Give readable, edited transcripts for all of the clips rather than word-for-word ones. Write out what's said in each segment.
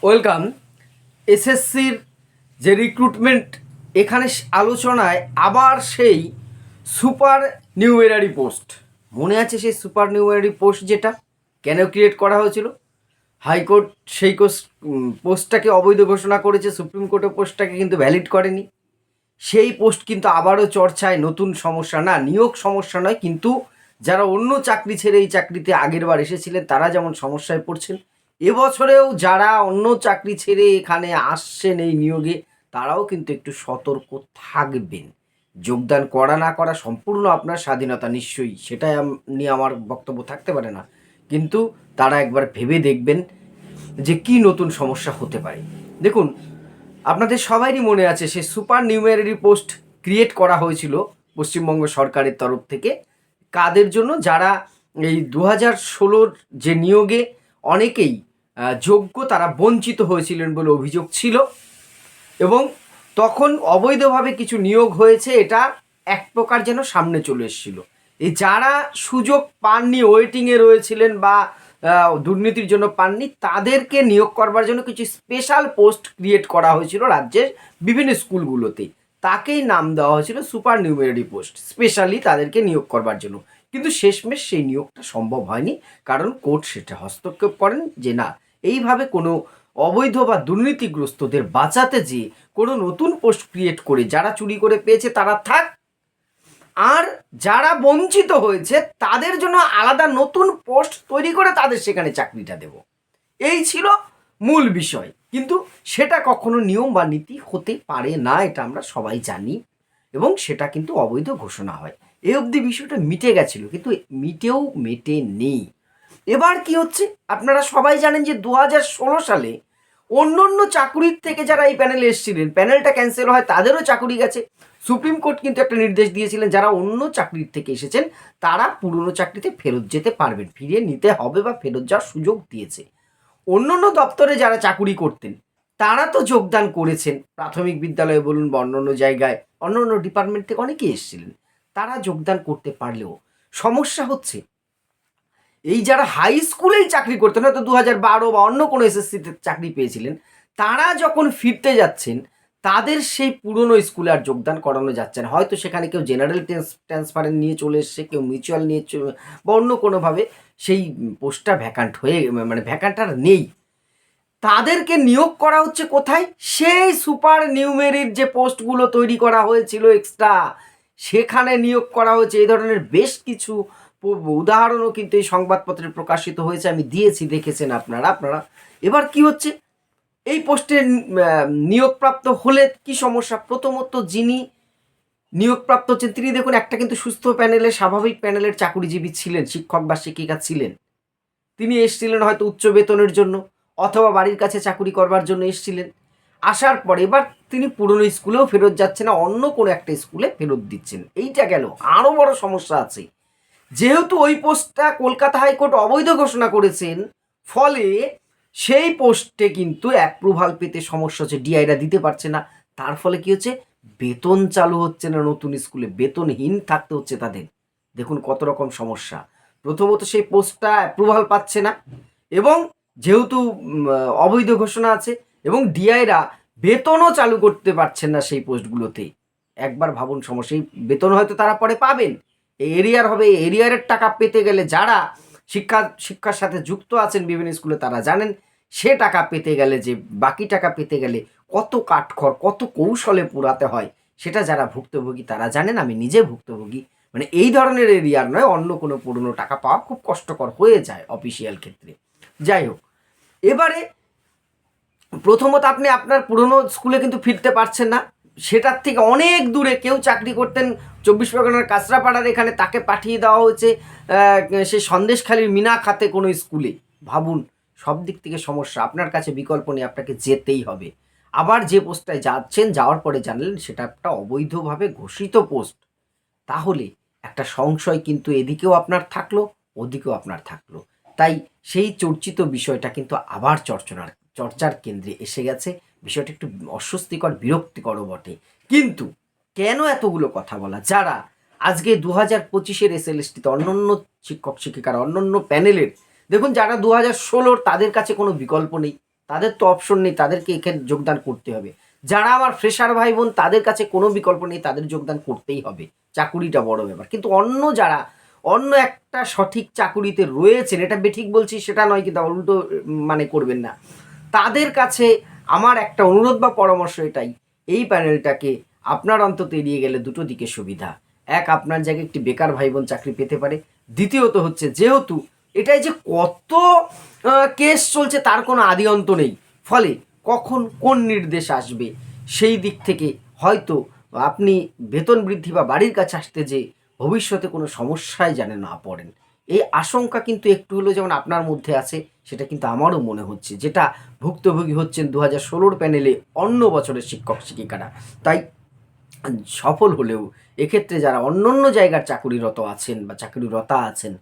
Welcome. এসএসসির যে recruitment এখানে আলোচনায় আবার সেই সুপার নিউমেরারি পোস্ট মনে আছে? সেই সুপার নিউমেরারি পোস্ট যেটা কেন ক্রিয়েট করা হয়েছিল? হাইকোর্ট সেই পোস্টটাকে অবৈধ ঘোষণা করেছে, সুপ্রিম কোর্টের পোস্টটাকে কিন্তু ভ্যালিড করেনি। সেই পোস্ট কিন্তু আবারও চর্চায়। নতুন সমস্যা না, নিয়োগ সমস্যা নয়, কিন্তু যারা অন্য চাকরি ছেড়ে এই চাকরিতে আগেরবার এসেছিলেন তারা যেমন সমস্যায় পড়ছেন, এবছরেও যারা অন্য চাকরি ছেড়ে এখানে আসছেন এই নিয়োগে তারাও কিন্তু একটু সতর্ক থাকবেন। যোগদান করা না করা সম্পূর্ণ আপনার স্বাধীনতা, নিশ্চয়ই সেটা নিয়ে আমার বক্তব্য থাকতে পারে না, কিন্তু তারা একবার ভেবে দেখবেন যে কি নতুন সমস্যা হতে পারে। দেখুন, আপনাদের সবারই মনে আছে সে সুপার নিউমেরারি পোস্ট ক্রিয়েট করা হয়েছিল পশ্চিমবঙ্গ সরকারের তরফ থেকে। কাদের জন্য? যারা এই 2016 যে নিয়োগে অনেকেই যোগ্য তারা বঞ্চিত হয়েছিলেন বলে অভিযোগ ছিল, এবং তখন অবৈধভাবে কিছু নিয়োগ হয়েছে, এটা এক প্রকার যেন সামনে চলে এসেছিল। এই যারা সুযোগ পাননি, ওয়েটিংয়ে রয়েছিলেন বা দুর্নীতির জন্য পাননি, তাদেরকে নিয়োগ করবার জন্য কিছু স্পেশাল পোস্ট ক্রিয়েট করা হয়েছিল রাজ্যের বিভিন্ন স্কুলগুলোতে। তাকেই নাম দেওয়া হয়েছিল সুপার নিউমেরারি পোস্ট, স্পেশালি তাদেরকে নিয়োগ করবার জন্য। কিন্তু শেষমেশ সেই নিয়োগটা সম্ভব হয়নি, কারণ কোর্ট সেটা হস্তক্ষেপ করেন যে না, এইভাবে কোনো অবৈধ বা দুর্নীতিগ্রস্তদের বাঁচাতে যে কোনো নতুন পোস্ট ক্রিয়েট করে যারা চুরি করে পেয়েছে তারা থাক, আর যারা বঞ্চিত হয়েছে তাদের জন্য আলাদা নতুন পোস্ট তৈরি করে তাদের সেখানে চাকরিটা দেব। এই ছিল মূল বিষয়, কিন্তু সেটা কখনো নিয়ম বা নীতি হতে পারে না, এটা আমরা সবাই জানি, এবং সেটা কিন্তু অবৈধ ঘোষণা হয়। এই অবধি বিষয়টা মিটে গেছিল, কিন্তু মিটেও মেটে নেই। এবার কি হচ্ছে আপনারা সবাই জানেন যে 2016 সালে অন্য অন্য চাকুরির থেকে যারা এই প্যানেলে এসেছিলেন, প্যানেলটা ক্যান্সেল হয়, তাদেরও চাকুরি গেছে। সুপ্রিম কোর্ট কিন্তু একটা নির্দেশ দিয়েছিলেন যারা অন্য চাকরির থেকে এসেছেন তারা পুরনো চাকরিতে ফেরত যেতে পারবেন, ফিরিয়ে নিতে হবে বা ফেরত যাওয়ার সুযোগ দিয়েছে। অন্য অন্য দপ্তরে যারা চাকুরি করতেন তারা তো যোগদান করেছেন, প্রাথমিক বিদ্যালয়ে বলুন বা অন্য অন্য জায়গায়, অন্য অন্য ডিপার্টমেন্ট থেকে অনেকেই এসেছিলেন, তারা যোগদান করতে পারলেও সমস্যা হচ্ছে এই যারা হাই স্কুলেই চাকরি করতেন, হয়তো 2012 বা অন্য কোনো এসএসসিতে চাকরি পেয়েছিলেন, তারা যখন ফিরতে যাচ্ছেন তাদের সেই পুরনো স্কুলে আর যোগদান করানো যাচ্ছে না। হয়তো সেখানে কেউ জেনারেল ট্রান্সফারেন্স নিয়ে চলে এসছে, কেউ মিউচুয়াল নিয়ে বা অন্য কোনোভাবে সেই পোস্টটা ভ্যাকান্ট হয়ে, মানে ভ্যাকান্ট আর নেই। তাদেরকে নিয়োগ করা হচ্ছে কোথায়? সেই সুপার নিউমেরির যে পোস্টগুলো তৈরি করা হয়েছিল এক্সট্রা, সেখানে নিয়োগ করা হয়েছে। এই ধরনের বেশ কিছু উদাহরণও কিন্তু এই সংবাদপত্রে প্রকাশিত হয়েছে, আমি দিয়েছি, দেখেছেন আপনারা। এবার কি হচ্ছে, এই পোস্টে নিয়োগপ্রাপ্ত হলে কি সমস্যা? প্রথমত যিনি নিয়োগপ্রাপ্ত হচ্ছেন তিনি দেখুন একটা কিন্তু সুস্থ প্যানেলে, স্বাভাবিক প্যানেলের চাকুরিজীবী ছিলেন, শিক্ষক বা শিক্ষিকা ছিলেন। তিনি এসেছিলেন হয়তো উচ্চ বেতনের জন্য, অথবা বাড়ির কাছে চাকুরি করবার জন্য এসেছিলেন। আসার পরে এবার তিনি পুরনো স্কুলেও ফেরত যাচ্ছে না, অন্য কোনো একটা স্কুলে ফেরত দিচ্ছেন। এইটা গেল। আরও বড় সমস্যা আছে, যেহেতু ওই পোস্টটা কলকাতা হাইকোর্ট অবৈধ ঘোষণা করেছেন, ফলে সেই পোস্টে কিন্তু অ্যাপ্রুভাল পেতে সমস্যা হচ্ছে, ডিআইরা দিতে পারছে না। তার ফলে কি হচ্ছে, বেতন চালু হচ্ছে না, নতুন স্কুলে বেতনহীন থাকতে হচ্ছে তাদের। দেখুন কত রকম সমস্যা। প্রথমত সেই পোস্টটা অ্যাপ্রুভাল পাচ্ছে না, এবং যেহেতু অবৈধ ঘোষণা আছে, এবং ডিআইরা বেতনও চালু করতে পারছেন না সেই পোস্টগুলোতে। একবার ভাবুন সমস্যা। এই বেতন হয়তো তারা পরে পাবেন, এই এরিয়ার হবে, এরিয়ারের টাকা পেতে গেলে যারা শিক্ষার সাথে যুক্ত আছেন বিভিন্ন স্কুলে তারা জানেন, সে টাকা পেতে গেলে, যে বাকি টাকা পেতে গেলে কত কাঠখড়, কত কৌশলে পুরাতে হয়, সেটা যারা ভুক্তভোগী তারা জানেন। আমি নিজে ভুক্তভোগী, মানে এই ধরনের এরিয়ার নয়, অন্য কোনো পুরনো টাকা পাওয়া খুব কষ্টকর হয়ে যায় অফিসিয়াল ক্ষেত্রে। যাই হোক, এবারে প্রথমত আপনি আপনার পুরনো স্কুলে কিন্তু ফিরতে পারছেন না, সেটার থেকে অনেক দূরে কেউ চাকরি করতেন 24 পরগনার কাঁচরাপাড়ার এখানে, তাকে পাঠিয়ে দেওয়া হয়েছে সে সন্দেশখালির মিনা খাতে কোনো স্কুলে। ভাবুন, সব দিক থেকে সমস্যা। আপনার কাছে বিকল্প নেই, আপনাকে যেতেই হবে। আবার যে পোস্টটায় যাচ্ছেন, যাওয়ার পরে জানলেন সেটা একটা অবৈধভাবে ঘোষিত পোস্ট, তাহলে একটা সংশয় কিন্তু এদিকেও আপনার থাকলো, ওদিকেও আপনার থাকলো। তাই সেই চর্চিত বিষয়টা কিন্তু আবার চর্চার কেন্দ্রে এসে গেছে। বিষয়টা একটু অস্বস্তিকর, বিরক্তিকরও বটে। কিন্তু কেন এতগুলো কথা বলা? যারা আজকে 2025-এর এসএলএসটিতে অন্যান্য শিক্ষক শিক্ষিকারা, অন্যান্য প্যানেলের, দেখুন যারা 2016-র, তাদের কাছে কোনো বিকল্প নেই। তাদের তো অপশন নেই, তাদেরকে এখানে যোগদান করতে হবে। যারা আমার ফ্রেশার ভাই বোন, তাদের কাছে কোনো বিকল্প নেই, তাদের যোগদান করতেই হবে, চাকুরিটা বড় ব্যাপার। কিন্তু অন্য যারা অন্য একটা সঠিক চাকুরিতে রয়েছেন, এটা বেঠিক বলছি সেটা নয়, কিন্তু উল্টো মানে করবেন না, তাদের কাছে আমার একটা অনুরোধ বা পরামর্শ এটাই, এই প্যানেলটাকে আপনার অন্তত এড়িয়ে গেলে দুটো দিকে সুবিধা। এক, আপনার জায়গায় একটি বেকার ভাই বোন চাকরি পেতে পারে। দ্বিতীয়ত হচ্ছে, যেহেতু এটাই যে কত কেস চলছে তার কোনো আদি অন্ত নেই, ফলে কখন কোন নির্দেশ আসবে সেই দিক থেকে হয়তো আপনি বেতন বৃদ্ধি বা বাড়ির কাছে আসতে যে ভবিষ্যতে কোনো সমস্যায় যেন না পড়েন, এই আশঙ্কা কিন্তু একটু হলেও যেমন আপনার মধ্যে আছে, সেটা কিন্তু আমারও মনে হচ্ছে, যেটা ভুক্তভোগী হচ্ছেন 2016 প্যানেলে অন্য বছরের শিক্ষক শিক্ষিকারা। তাই সফল হলেও এক্ষেত্রে যারা অন্য অন্য জায়গার চাকুরিরত আছেন বা চাকুরিরতা আছেন,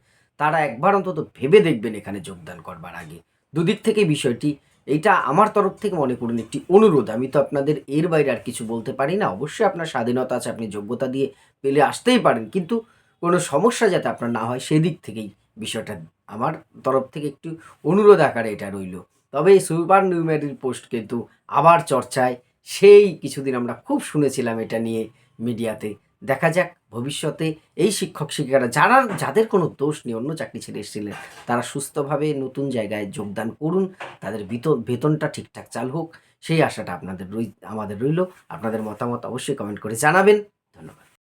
তারা একবার অন্তত ভেবে দেখবেন এখানে যোগদান করবার আগে। দুদিক থেকে বিষয়টি, এইটা আমার তরফ থেকে মনে করুন একটি অনুরোধ। আমি তো আপনাদের এর বাইরে আর কিছু বলতে পারি না। অবশ্যই আপনার স্বাধীনতা আছে, আপনি যোগ্যতা দিয়ে পেলে আসতেই পারেন, কিন্তু কোনো সমস্যা যাতে আপনার না হয় সেদিক থেকেই বিষয়টা আমার তরফ থেকে একটু অনুরোধ আকারে এটা রইল। তবে এই সুপার নিউমেরির পোস্ট কিন্তু আবার চর্চায়, সেই কিছুদিন আমরা খুব শুনেছিলাম এটা নিয়ে মিডিয়াতে। দেখা যাক ভবিষ্যতে এই শিক্ষক শিক্ষিকারা যাদের কোনো দোষ নেই, অন্য চাকরি ছেড়ে এসেছিলেন, তারা সুস্থভাবে নতুন জায়গায় যোগদান করুন, তাদের বেতনটা ঠিকঠাক চালু হোক, সেই আশাটা আমাদের রইল। আপনাদের মতামত অবশ্যই কমেন্ট করে জানাবেন। ধন্যবাদ।